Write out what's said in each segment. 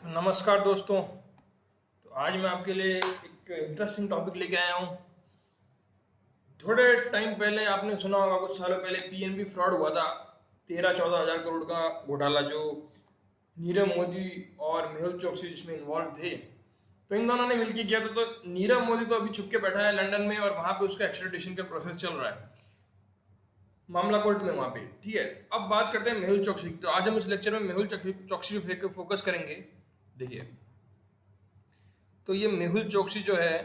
तो नमस्कार दोस्तों। तो आज मैं आपके लिए एक इंटरेस्टिंग टॉपिक लेके आया हूँ। थोड़े टाइम पहले आपने सुना होगा, कुछ सालों पहले पीएनबी फ्रॉड हुआ था। 13-14 हज़ार करोड़ का घोटाला जो नीरव मोदी और मेहुल चोकसी जिसमें इन्वॉल्व थे। तो इन दोनों ने मिलकर किया था। तो नीरव मोदी तो अभी छुप के बैठा है लंदन में, और वहाँ पे उसका एक्स्ट्राडिशन का प्रोसेस चल रहा है, मामला कोर्ट में वहाँ पे। ठीक है, अब बात करते हैं मेहुल चोकसी की। तो आज हम इस लेक्चर में मेहुल चोकसी पे फोकस करेंगे। देखिए, तो ये मेहुल चोकसी जो है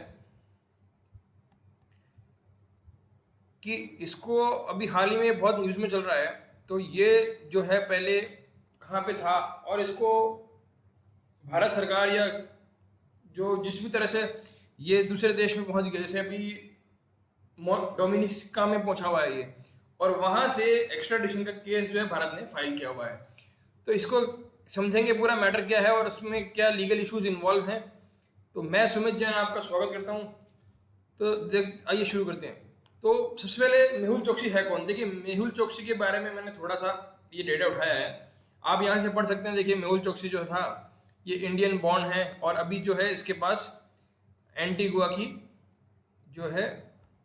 कि इसको अभी हाल ही में बहुत न्यूज़ में चल रहा है। तो ये जो है पहले कहाँ पे था, और इसको भारत सरकार या जो जिस भी तरह से ये दूसरे देश में पहुंच गया, जैसे अभी डोमिनिका में पहुंचा हुआ है ये, और वहां से एक्स्ट्राडिशन का केस जो है भारत ने फाइल किया हुआ है। तो इसको समझेंगे पूरा मैटर क्या है और उसमें क्या लीगल इश्यूज इन्वॉल्व हैं। तो मैं सुमित जैन आपका स्वागत करता हूँ। तो आइए शुरू करते हैं। तो सबसे पहले मेहुल चोकसी है कौन। देखिए, मेहुल चोकसी के बारे में मैंने थोड़ा सा ये डेटा उठाया है, आप यहाँ से पढ़ सकते हैं। देखिए, मेहुल चोकसी जो था ये इंडियन बॉर्न है, और अभी जो है इसके पास एंटीगुआ की जो है,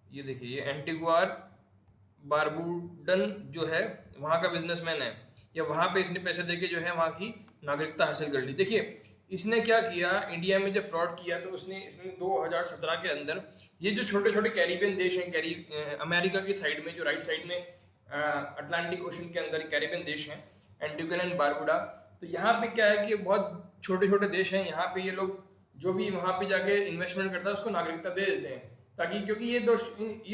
ये देखिए, ये एंटीगुआ बारबूडन जो है वहाँ का बिजनेसमैन है, या वहाँ पे इसने पैसे देके जो है वहाँ की नागरिकता हासिल कर ली। देखिए, इसने क्या किया, इंडिया में जब फ्रॉड किया तो इसने 2017 के अंदर ये जो छोटे छोटे कैरिबियन देश हैं, अमेरिका की साइड में, जो राइट साइड में अटलांटिक ओशन के अंदर कैरिबियन देश हैं, एंटीगुआ एंड बारबूडा। तो यहाँ पे क्या है कि बहुत छोटे छोटे देश हैं, यहाँ पे ये लोग जो भी वहाँ पे जाके इन्वेस्टमेंट करता है उसको नागरिकता दे देते हैं, ताकि क्योंकि ये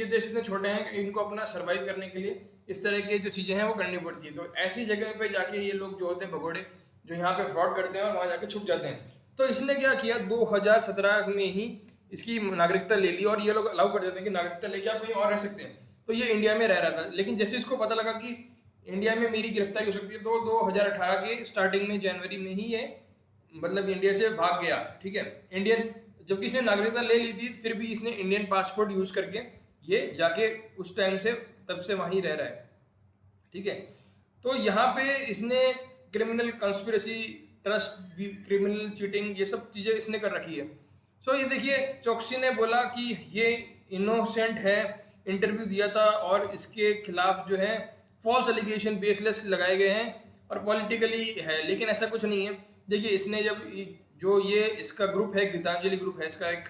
देश इतने छोटे हैं कि इनको अपना सर्वाइव करने के लिए इस तरह की जो चीज़ें हैं वो करनी पड़ती है। तो ऐसी जगह पे जाके ये लोग जो होते हैं भगोड़े, जो यहाँ पे फ्रॉड करते हैं और वहाँ जाके छुप जाते हैं। तो इसने क्या किया, 2017 में ही इसकी नागरिकता ले ली, और ये लोग अलाउ कर देते हैं कि नागरिकता लेके आप कहीं और रह सकते हैं। तो ये इंडिया में रह रहा था, लेकिन जैसे इसको पता लगा कि इंडिया में मेरी गिरफ्तारी हो सकती है, तो 2018 के स्टार्टिंग में जनवरी में ही ये मतलब इंडिया से भाग गया। ठीक है, इंडियन, जबकि इसने नागरिकता ले ली थी, फिर भी इसने इंडियन पासपोर्ट यूज करके ये जाके उस टाइम से तब से वहीं रह रहा है। ठीक है, तो यहाँ पे इसने criminal conspiracy, trust, criminal cheating, ये सब चीज़ें इसने कर रखी है। सो ये देखिए, चोकसी ने बोला कि ये इनोसेंट है, इंटरव्यू दिया था, और इसके खिलाफ जो है फॉल्स एलिगेशन बेसलेस लगाए गए हैं और पॉलिटिकली है, लेकिन ऐसा कुछ नहीं है। देखिए, इसने जब जो ये इसका ग्रुप है, गीतांजलि ग्रुप है इसका एक,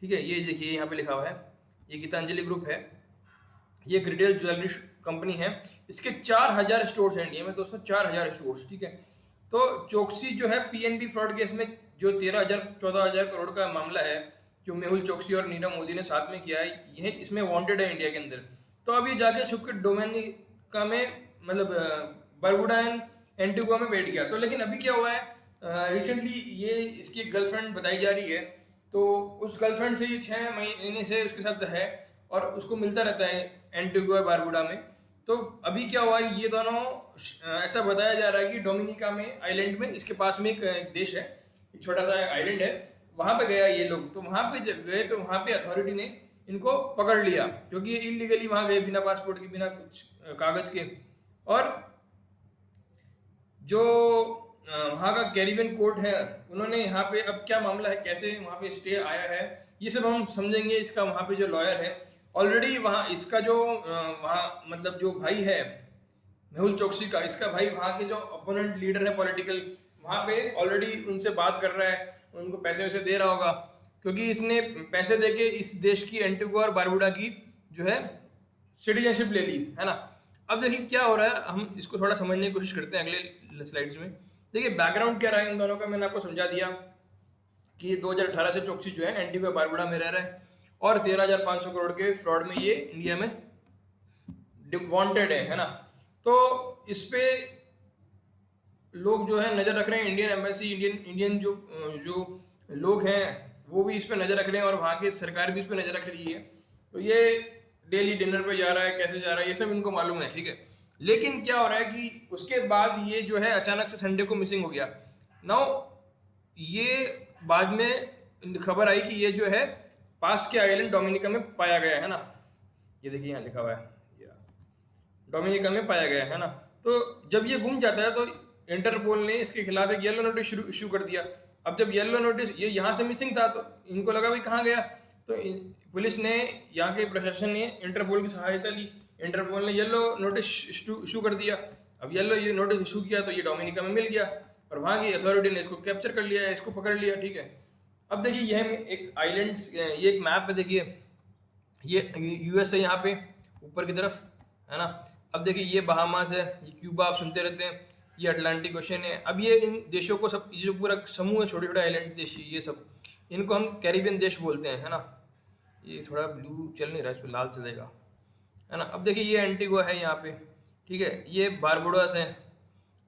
ठीक है, ये देखिए यहाँ पे लिखा हुआ है, ये गीतांजलि ग्रुप है, ये एक रिटेल ज्वेलरी कंपनी है। इसके 4000 स्टोर्स हैं इंडिया में दोस्तों, 4000 स्टोर्स। ठीक है, तो चोकसी जो है पीएनबी फ्रॉड केस में जो 13,000-14,000 करोड़ का मामला है, जो मेहुल चोकसी और नीरव मोदी ने साथ में किया है, यह इसमें वांटेड है इंडिया के अंदर। तो अब ये जाके छुप के डोमिनिका में, मतलब बरबुडा एंड एंटीगुआ में बैठ गया। तो लेकिन अभी क्या हुआ है, रिसेंटली ये इसकी एक गर्लफ्रेंड बताई जा रही है, तो उस गर्लफ्रेंड से ये 6 महीने से उसके साथ है और उसको मिलता रहता है एंटीगुआ बारबुडा में। तो अभी क्या हुआ, ये दोनों ऐसा बताया जा रहा है कि डोमिनिका में आइलैंड में, इसके पास में एक देश है, एक छोटा सा आइलैंड है, वहाँ पे गया ये लोग। तो वहाँ पे गए तो वहाँ पे अथॉरिटी ने इनको पकड़ लिया, क्योंकि ये इलीगली वहाँ गए, बिना पासपोर्ट के, बिना कुछ कागज के। और जो वहाँ का कैरिबियन कोर्ट है, उन्होंने यहाँ पे अब क्या मामला है, कैसे वहाँ पे स्टे आया है, ये सब हम समझेंगे। इसका वहाँ पे जो लॉयर है ऑलरेडी, वहाँ इसका जो वहाँ मतलब जो भाई है मेहुल चोकसी का, इसका भाई वहाँ के जो अपोनेंट लीडर है पॉलिटिकल, वहाँ पे ऑलरेडी उनसे बात कर रहा है, उनको पैसे वैसे दे रहा होगा, क्योंकि इसने पैसे देके इस देश की एंटीगुआ और बारबुडा की जो है सिटीजनशिप ले ली है ना। अब देखिए क्या हो रहा है, हम इसको थोड़ा समझने की कोशिश करते हैं अगले स्लाइड्स में। देखिए, बैकग्राउंड क्या रहा है इन दोनों का, मैंने आपको समझा दिया कि 2018 से चोकसी जो है एंटीगुआ बारबुडा में रह रहा है, और 13,500 करोड़ के फ्रॉड में ये इंडिया में वांटेड है ना। तो इस पे लोग जो है नज़र रख रहे हैं, इंडियन एम्बेसी, इंडियन जो जो लोग हैं वो भी इस पे नज़र रख रहे हैं, और वहाँ की सरकार भी इस पे नज़र रख रही है। तो ये डेली डिनर पे जा रहा है, कैसे जा रहा है, ये सब इनको मालूम है। ठीक है, लेकिन क्या हो रहा है कि उसके बाद ये जो है अचानक से संडे को मिसिंग हो गया। नाउ ये बाद में खबर आई कि ये जो है पास के आइलैंड डोमिनिका में पाया गया है ना, ये देखिए यहाँ लिखा हुआ है, डोमिनिका में पाया गया है ना। तो जब ये गुम जाता है तो इंटरपोल ने इसके खिलाफ एक येलो नोटिस इशू कर दिया। अब जब येलो नोटिस, ये यहाँ से मिसिंग था, तो इनको लगा भाई कहाँ गया, तो पुलिस ने, यहाँ के प्रशासन ने इंटरपोल की सहायता ली। इंटरपोल ने येलो नोटिस इशू कर दिया। अब येलो ये नोटिस इशू किया तो ये डोमिनिका में मिल गया, और वहाँ की अथॉरिटी ने इसको कैप्चर कर लिया है, इसको पकड़ लिया, ठीक है। अब देखिए यह एक आइलैंड्स, ये एक मैप है, देखिए ये यूएस है यहाँ पे ऊपर की तरफ, है ना। अब देखिए ये बहामास है, ये क्यूबा आप सुनते रहते हैं, ये अटलांटिक ओशन है। अब ये इन देशों को सब, ये जो पूरा समूह है छोटे छोटे आइलैंड देश, ये सब इनको हम कैरिबियन देश बोलते हैं, है ना। ये थोड़ा ब्लू चल नहीं रहा, इस पर लाल चलेगा, है ना। अब देखिए ये एंटीगुआ है यहाँ पे, ठीक है, ये बारबुडास है,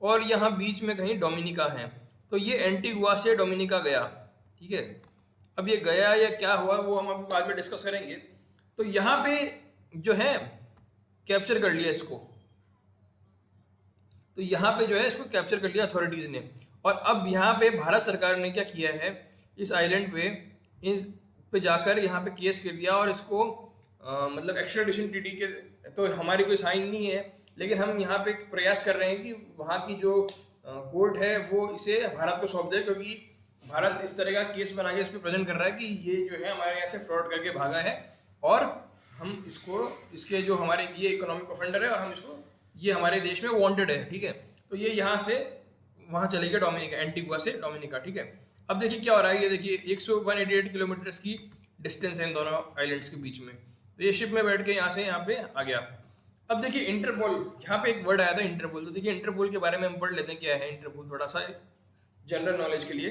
और यहाँ बीच में कहीं डोमिनिका है। तो ये एंटीगुआ से डोमिनिका गया, ठीक है। अब ये गया या क्या हुआ वो हम अभी बाद में डिस्कस करेंगे। तो यहाँ पे जो है कैप्चर कर लिया इसको, तो यहाँ पे जो है इसको कैप्चर कर लिया अथॉरिटीज़ ने। और अब यहाँ पे भारत सरकार ने क्या किया है, इस आइलैंड पे, इन पे जाकर यहाँ पे केस कर दिया, और इसको मतलब एक्स्ट्राडिशन ट्रीटी के तो हमारी कोई साइन नहीं है, लेकिन हम यहाँ पे प्रयास कर रहे हैं कि वहाँ की जो कोर्ट है वो इसे भारत को सौंप दे, क्योंकि भारत इस तरह का केस बना के इस पर प्रेजेंट कर रहा है कि ये जो है हमारे यहाँ से फ्रॉड करके भागा है, और हम इसको, इसके जो हमारे ये इकोनॉमिक ऑफेंडर है, और हम इसको, ये हमारे देश में वांटेड है, ठीक है। तो ये यहाँ से वहाँ चलेगा डोमिनिका, एंटीगुआ से डोमिनिका, ठीक है। अब देखिए क्या हो रहा है, ये देखिए 188 किलोमीटर की डिस्टेंस है इन दोनों आइलैंड्स के बीच में। तो ये शिप में बैठ के यहाँ से यहाँ पे आ गया। अब देखिए इंटरपोल, यहाँ पे एक वर्ड आया था इंटरपोल, तो देखिए इंटरपोल के बारे में हम पढ़ लेते हैं क्या है इंटरपोल, थोड़ा सा जनरल नॉलेज के लिए।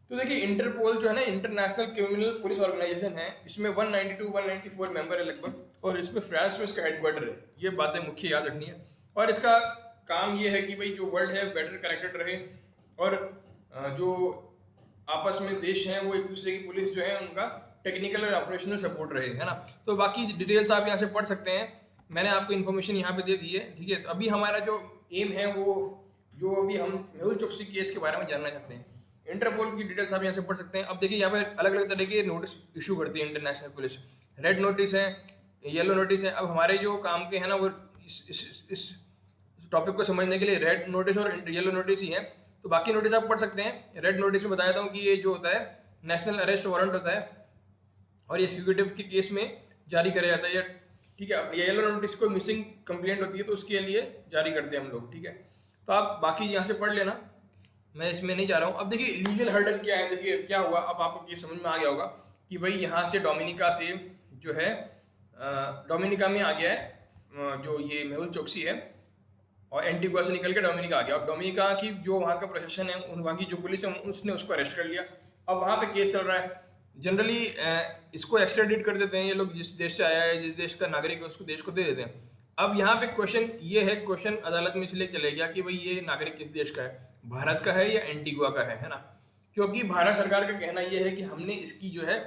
तो देखिए इंटरपोल जो है ना, इंटरनेशनल क्रिमिनल पुलिस ऑर्गेनाइजेशन है, इसमें 192-194 मेंबर है लगभग, और इसमें फ्रांस में इसका हेडक्वार्टर है। ये बातें मुख्य याद रखनी है। और इसका काम ये है कि भाई जो वर्ल्ड है बेटर कनेक्टेड रहे, और जो आपस में देश हैं वो एक दूसरे की पुलिस जो है उनका टेक्निकल और ऑपरेशनल सपोर्ट रहे, है ना। तो बाकी डिटेल्स आप यहाँ से पढ़ सकते हैं, मैंने आपको इन्फॉर्मेशन यहाँ पे दे दी है, ठीक है। तो अभी हमारा जो एम है वो, जो अभी हम मेहुल चोकसी केस के बारे में जानना चाहते हैं, इंटरपोल की डिटेल्स आप यहाँ से पढ़ सकते हैं। अब देखिए यहाँ पे अलग अलग तरह के नोटिस इशू करती है इंटरनेशनल पुलिस, रेड नोटिस है, येलो नोटिस है। अब हमारे जो काम के हैं ना वो इस टॉपिक को समझने के लिए रेड नोटिस और येलो नोटिस ही है। तो बाकी नोटिस आप पढ़ सकते हैं। रेड नोटिस में बताया था कि ये जो होता है नेशनल अरेस्ट वारंट होता है, और ये फ्यूगिटिव के केस में जारी करा जाता है, ठीक है। अब येलो नोटिस को मिसिंग कंप्लेंट होती है तो उसके लिए जारी करते हैं हम लोग, ठीक है। तो आप बाकी यहाँ से पढ़ लेना, मैं इसमें नहीं जा रहा हूँ। अब देखिए लीगल हर्डल क्या है, देखिए क्या हुआ, अब आपको ये समझ में आ गया होगा कि भाई यहाँ से डोमिनिका से जो है डोमिनिका में आ गया है जो ये मेहुल चोकसी है, और एंटीगुआ से निकल के डोमिनिका आ गया। अब डोमिनिका की जो वहाँ का प्रशासन है, वहाँ की जो पुलिस है, उसने उसको अरेस्ट कर लिया। अब वहाँ पे केस चल रहा है। जनरली इसको एक्स्ट्राडिट कर देते हैं ये लोग, जिस देश से आया है, जिस देश का नागरिक है, उसको देश को दे देते हैं। अब यहाँ पे क्वेश्चन ये है, क्वेश्चन अदालत में इसलिए चले गया कि भाई ये नागरिक किस देश का है, भारत का है या एंटीगुआ का है ना। क्योंकि भारत सरकार का कहना ये है कि हमने इसकी जो है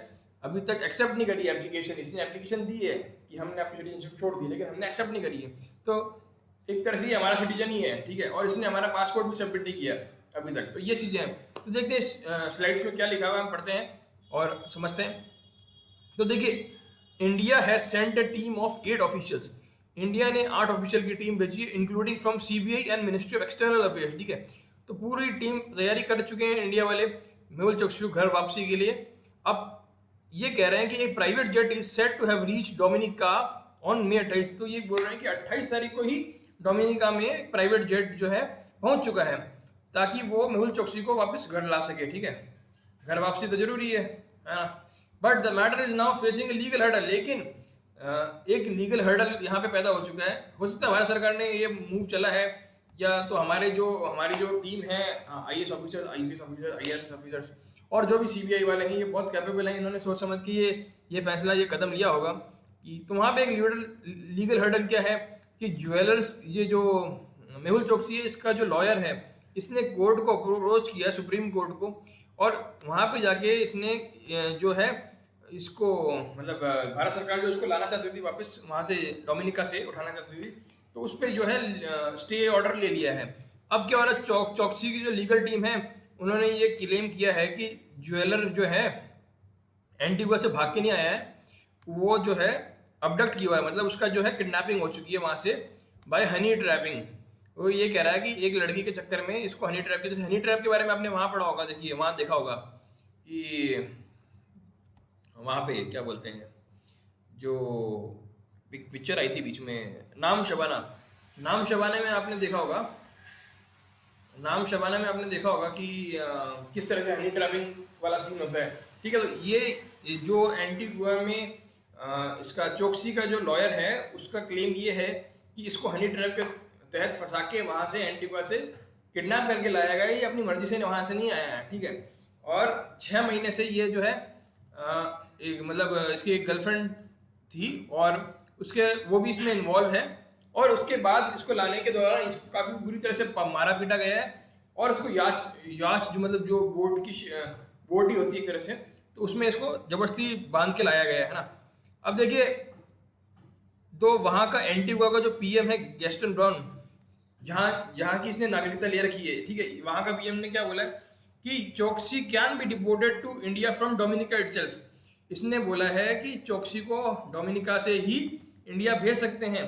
अभी तक एक्सेप्ट नहीं करी एप्लीकेशन। इसने एप्लीकेशन दी है कि हमने आपकी सिटीजनशिप छोड़ दी, लेकिन हमने एक्सेप्ट नहीं करी है। तो एक तरह से ये हमारा सिटीजन ही है, ठीक है, और इसने हमारा पासपोर्ट भी सबमिट नहीं किया अभी तक। तो ये चीज़ें हैं। तो देखते हैं स्लाइड्स में क्या लिखा हुआ है, हम पढ़ते हैं और समझते हैं। तो देखिए, India has sent a team of 8 officials. India ने 8 ऑफिशियल की टीम भेजी है, including from CBI and ministry of external affairs, ठीक है। तो पूरी टीम तैयारी कर चुके हैं इंडिया वाले मेहुल चोकसी घर वापसी के लिए। अब ये कह रहे हैं कि एक private jet is set to have reach Dominica on May 28। तो ये बोल रहे हैं कि 28 तारीख को ही डोमिनिका में प्राइवेट जेट जो है पहुंच चुका है, ताकि वो मेहुल चोकसी को वापस घर ला सके, ठीक है। घर वापसी तो जरूरी है ना। But the matter is now facing legal hurdle. लेकिन एक लीगल हर्डल यहाँ पे पैदा हो चुका है। हो सकता है भारत सरकार ने ये मूव चला है, या तो हमारी जो टीम है, IAS officer, IPS officer, IRS officers, और जो भी CBI वाले हैं, ये बहुत कैपेबल हैं। इन्होंने सोच समझ के ये फैसला, ये कदम लिया होगा कि, तो वहाँ पे एक लीगल हर्डल क्या है कि ज्वेलर्स, ये जो मेहुल चोकसी है, इसका जो लॉयर है, इसने कोर्ट को अप्रोच किया, सुप्रीम कोर्ट को, और वहाँ पे जाके इसने जो है इसको, मतलब भारत सरकार जो इसको लाना चाहती थी वापस वहाँ से, डोमिनिका से उठाना चाहती थी, तो उस पर जो है स्टे ऑर्डर ले लिया है। अब क्या हो रहा है, चोकसी की जो लीगल टीम है, उन्होंने ये क्लेम किया है कि ज्वेलर जो है एंटीगुआ से भाग के नहीं आया है, वो जो है अबडक्ट किया हुआ है, मतलब उसका जो है किडनैपिंग हो चुकी है वहाँ से बाय हनी ट्रैपिंग। वो ये कह रहा है कि एक लड़की के चक्कर में इसको हनी ट्रैप के, जैसे हनी ट्रैप के बारे में आपने वहाँ पढ़ा होगा, देखिए वहाँ देखा होगा कि वहाँ पे क्या बोलते हैं, जो पिक्चर आई थी बीच में, नाम शबाना, नाम शबाना में आपने देखा होगा, नाम शबाना में आपने देखा होगा कि किस तरह से हनी ट्रैपिंग वाला सीन होता है। ठीक है, तो ये जो एंटीगुआ में इसका चोक्सी का जो लॉयर है उसका क्लेम ये है कि इसको हनी ट्रैप के तहत फंसा के वहाँ से एंटीगुआ से किडनैप करके लाया गया, ये अपनी मर्जी से वहाँ से नहीं आया है। ठीक है, और 6 महीने से ये जो है एक मतलब इसकी एक गर्लफ्रेंड थी और उसके वो भी इसमें इन्वॉल्व है, और उसके बाद इसको लाने के दौरान इसको काफ़ी बुरी तरह से मारा पीटा गया है, और उसको याच याच जो मतलब जो बोट ही होती है एक तरह से, तो उसमें इसको जबरदस्ती बांध के लाया गया है ना। अब देखिए, तो वहाँ का एंटीगुआ का जो पीएम है गैस्टन ब्राउन, जहाँ जहाँ की इसने नागरिकता ले रखी है, ठीक है, वहाँ का पीएम ने क्या बोला है कि Choksi can be deported to India from Dominica itself. इसने बोला है कि चोक्सी को डोमिनिका से ही इंडिया भेज सकते हैं,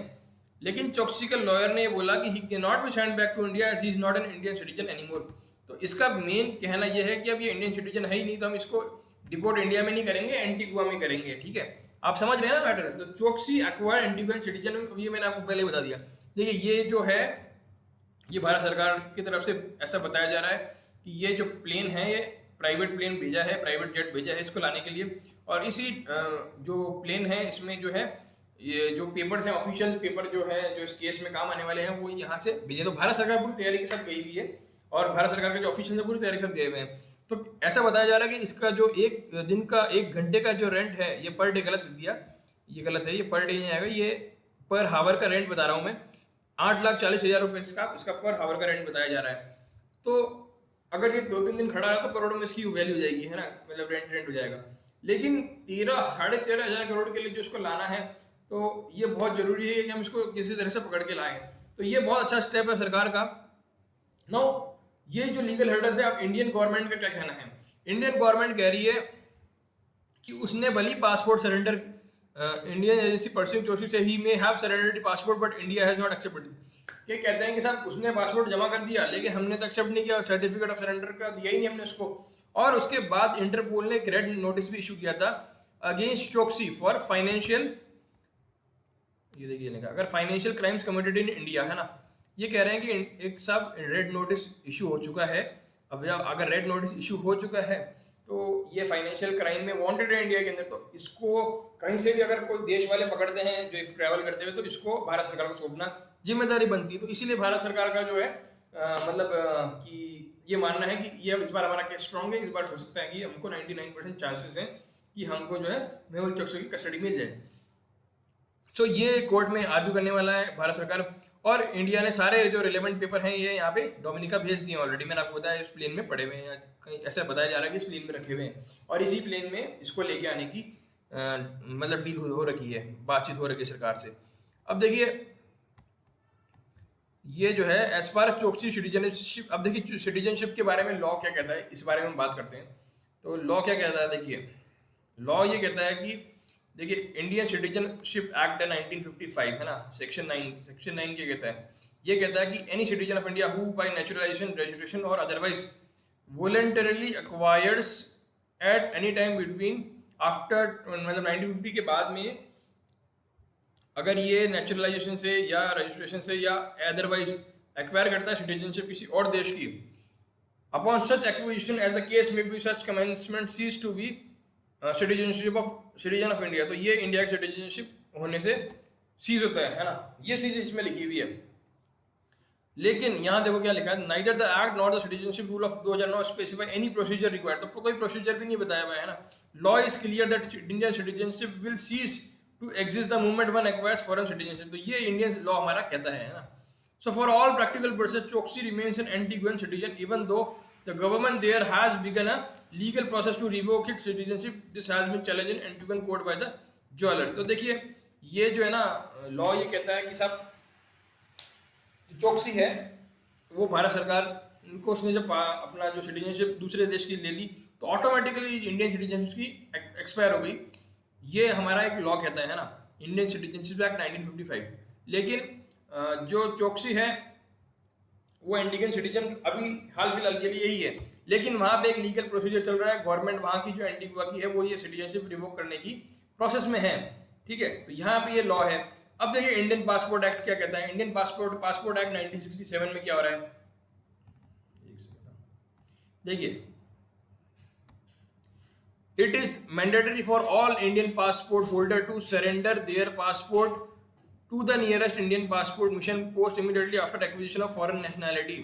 लेकिन चोक्सी के लॉयर ने बोला कि he can not be send back to India as he is not an Indian citizen anymore. तो इसका मेन कहना यह है कि अब ये इंडियन सिटीजन है ही नहीं, तो हम इसको डिपोर्ट इंडिया में नहीं करेंगे, एंटीगुआ में करेंगे। ठीक है, आप समझ रहे हैं ना मैटर। तो चोक्सी एक्वायर्ड एंटीगुआन सिटीजन, ये मैंने आपको पहले बता दिया। देखिए, ये जो है ये भारत सरकार की तरफ से ऐसा बताया जा रहा है कि ये जो प्लेन है ये प्राइवेट प्लेन भेजा है, प्राइवेट जेट भेजा है इसको लाने के लिए, और इसी जो प्लेन है इसमें जो है ये जो पेपर्स हैं, ऑफिशियल पेपर जो है जो इस केस में काम आने वाले हैं, वो यहाँ से भेजे। तो भारत सरकार पूरी तैयारी के साथ गई हुई है, और भारत सरकार के जो ऑफिशियल है पूरी तैयारी के साथ गए हुए हैं। तो ऐसा बताया जा रहा है कि इसका जो एक दिन का 1 घंटे का जो रेंट है, ये पर डे गलत दिया, ये गलत है, ये पर डे नहीं आएगा, ये पर हावर का रेंट बता रहा हूँ मैं। 8,40,000 रुपये इसका पर हावर का रेंट बताया जा रहा है। तो अगर ये 2-3 दिन खड़ा रहा तो करोड़ों में इसकी वैल्यू हो जाएगी, है ना, मतलब रेंट हो जाएगा। लेकिन 13-13,500 करोड़ के लिए जो इसको लाना है, तो ये बहुत जरूरी है कि हम इसको किसी तरह से पकड़ के लाएं। तो ये बहुत अच्छा स्टेप है सरकार का। नो, ये जो लीगल हर्डल्स है, अब इंडियन गवर्नमेंट का क्या कहना है। इंडियन गवर्नमेंट कह रही है कि उसने भली passport surrender, Indian agency pursuing Choksi से ही may have surrendered passport but India has not accepted. ये कहते हैं कि साहब उसने पासपोर्ट जमा कर दिया, लेकिन हमने तो एक्सेप्ट नहीं किया, सर्टिफिकेट ऑफ सरेंडर का दिया ही नहीं हमने उसको। और उसके बाद इंटरपोल ने एक रेड नोटिस भी इशू किया था अगेंस्ट चोक्सी फॉर फाइनेंशियल, ये देखिए लिखा, अगर financial crimes committed in India, है ना। ये कह रहे हैं कि एक सब रेड नोटिस इशू हो चुका है। अब अगर रेड नोटिस इशू हो चुका है तो ये फाइनेंशियल क्राइम में वांटेड है इंडिया के अंदर, तो इसको कहीं से भी अगर कोई देश वाले पकड़ते हैं जो ट्रैवल करते हुए, तो इसको भारत सरकार को सौंपना जिम्मेदारी बनती है। तो इसीलिए भारत सरकार का जो है कि ये मानना है कि ये इस बार हमारा केस स्ट्रॉन्ग है, इस बार हो सकता है कि हमको 99% चांसेस हैं कि हमको जो है मेहुल चोक्सी की कस्टडी मिल जाए। सो ये कोर्ट में आर्ग्यू करने वाला है भारत सरकार, और इंडिया ने सारे जो रिलेवेंट पेपर हैं ये यहाँ पे डोमिनिका भेज दिए ऑलरेडी। मैंने आपको बताया इस प्लेन में पड़े हुए हैं, कहीं ऐसा बताया जा रहा है कि इस प्लेन में रखे हुए हैं, और इसी प्लेन में इसको लेके आने की मतलब डील हो रखी है, बातचीत हो रखी है सरकार से। अब देखिए, ये जो है एज फार चोक्सी सिटीजनशिप, अब देखिए सिटीजनशिप के बारे में लॉ क्या कहता है, इस बारे में बात करते हैं। तो लॉ क्या कहता है, देखिए लॉ ये कहता है कि देखिए इंडियन सिटीजनशिप एक्ट है 1955, है ना, सेक्शन 9 क्या कहता है, ये कहता है कि any citizen of India who by naturalisation, registration और otherwise voluntarily acquires at any time between after मतलब 1950 के बाद में, अगर ये नेचुरलाइजेशन से या रजिस्ट्रेशन से या अदरवाइज एक्वायर करता है सिटीजनशिप किसी और देश की, upon such acquisition as the case may be such commencement cease to be citizenship of citizen of India, तो ये इंडिया की सिटीजनशिप होने से सीज होता है ना, ये चीज इसमें लिखी हुई है। लेकिन यहाँ देखो क्या लिखा है, neither the act not the citizenship rule of 2009 specify any procedure required, तो कोई प्रोसीजर भी नहीं बताया हुआ है ना। Law is clear that Indian citizenship will cease to exist the moment one acquires foreign citizenship, तो ये इंडियन लॉ हमारा कहता है ना। So for all practical purposes Choksi remains an Antiguan citizen even though the government there has begun a legal process to revoke its citizenship. This has been challenged in Antigua court by the jeweler. तो देखिए ये जो है ना law ये कहता है कि साहब चोक्सी है वो भारत सरकार को, उसने जब अपना जो सिटीजनशिप दूसरे देश की ले ली तो ऑटोमेटिकली इंडियन सिटीजनशिप की एक्सपायर हो गई। ये हमारा एक लॉ कहता है ना, इंडियन सिटीजनशिप एक्ट 1955। लेकिन जो चोक्सी है वो एंटीगन सिटीजन अभी हाल फिलहाल के लिए यही है, लेकिन वहाँ पे एक लीगल प्रोसीजर चल रहा है, गवर्नमेंट वहाँ की जो एंटीगुआ की है वो ये सिटीजनशिप रिवोक करने की प्रोसेस में है, ठीक है। तो यहाँ पे ये लॉ है। अब देखिए इंडियन पासपोर्ट एक्ट क्या कहता है। इंडियन पासपोर्ट एक्ट 1967 में क्या हो रहा है, देखिए, it is mandatory for all Indian passport holder to surrender their passport to the nearest Indian passport mission post immediately after acquisition of foreign nationality.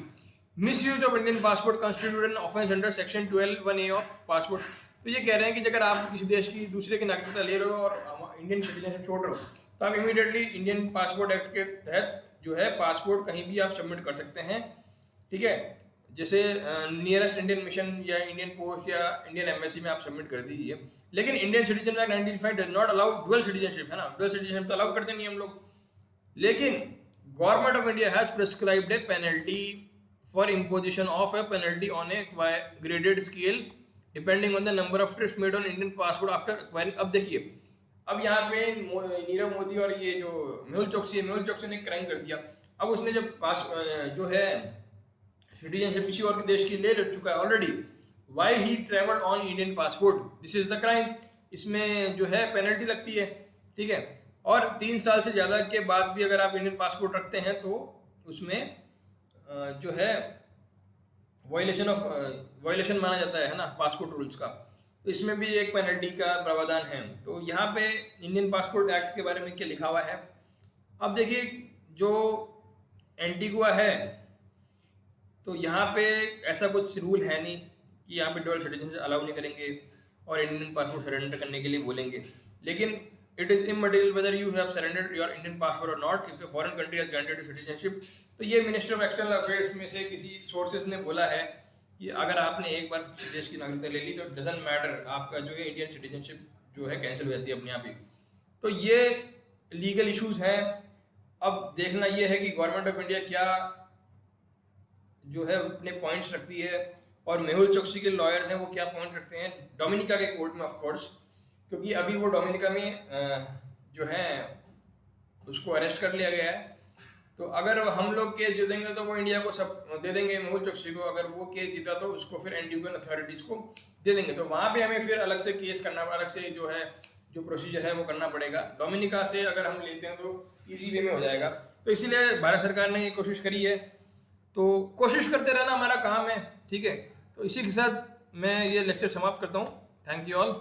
Misuse of Indian passport constitute an offence under section 12(1)(a) of passport. तो ये कह रहे हैं कि अगर आप किसी देश की दूसरे की नागरिकता ले रहे हो और इंडियन सिटीजनशिप छोड़ रहे हो, तो आप इमीडिएटली इंडियन पासपोर्ट एक्ट के तहत जो है पासपोर्ट कहीं भी आप सबमिट कर सकते हैं, ठीक है। जैसे नियरेस्ट इंडियन मिशन या इंडियन पोस्ट या इंडियन एम्बेसी में आप सबमिट कर दीजिए। लेकिन Indian citizen act 1995 does not allow dual citizenship, है ना, डुअल सिटीजनशिप तो अलाउ करते नहीं हम लोग। लेकिन government of India has prescribed A penalty for imposition of A penalty on A graded scale depending on the number of trips made on Indian passport after acquiring. अब देखिए, अब यहाँ पे नीरव मोदी और ये जो मेहुल चोकसी ने क्राइम कर दिया। अब उसने जब जो है सिटीजनशिप किसी और के देश की ले चुका है already, why he travelled on Indian passport, this is the crime. इसमें जो है पेनल्टी लगती है, ठीक है। और 3 साल से ज़्यादा के बाद भी अगर आप इंडियन पासपोर्ट रखते हैं तो उसमें जो है वायलेशन माना जाता है ना पासपोर्ट रूल्स का। तो इसमें भी एक पेनल्टी का प्रावधान है। तो यहाँ पे इंडियन पासपोर्ट एक्ट के बारे में क्या लिखा हुआ है। अब देखिए, जो एंटीगुआ है तो यहाँ पे ऐसा कुछ रूल है नहीं कि यहाँ पे डुअल सिटीजन अलाउ नहीं करेंगे और इंडियन पासपोर्ट सरेंडर करने के लिए बोलेंगे। लेकिन it is immaterial whether you have surrendered your Indian passport और not if a foreign country has granted you citizenship. तो ये मिनिस्टर ऑफ एक्सटर्नल अफेयर्स में से किसी सोर्सेज ने बोला है कि अगर आपने एक बार किसी देश की नागरिकता ले ली तो डजंट मैटर, आपका जो है इंडियन सिटीजनशिप जो है कैंसिल हो जाती है अपने आप ही। तो ये लीगल इश्यूज हैं। अब देखना ये है कि गवर्नमेंट ऑफ इंडिया क्या जो है अपने पॉइंट्स रखती है और मेहुल चोकसी के लॉयर्स हैं वो क्या पॉइंट रखते हैं डोमिनिका के कोर्ट में, ऑफ कोर्स, क्योंकि अभी वो डोमिनिका में जो है उसको अरेस्ट कर लिया गया है। तो अगर हम लोग केस जीतेंगे तो वो इंडिया को सब दे देंगे मेहुल चोकसी को, अगर वो केस जीता तो उसको फिर एंटीगुअन अथॉरिटीज़ को दे देंगे। तो वहाँ पे हमें फिर अलग से केस करना, अलग से जो प्रोसीजर है वो करना पड़ेगा। डोमिनिका से अगर हम लेते हैं तो इजी वे में हो जाएगा। तो इसीलिए भारत सरकार ने ये कोशिश करी है। तो कोशिश करते रहना हमारा काम है, ठीक है। तो इसी के साथ मैं ये लेक्चर समाप्त करता हूँ। Thank you all.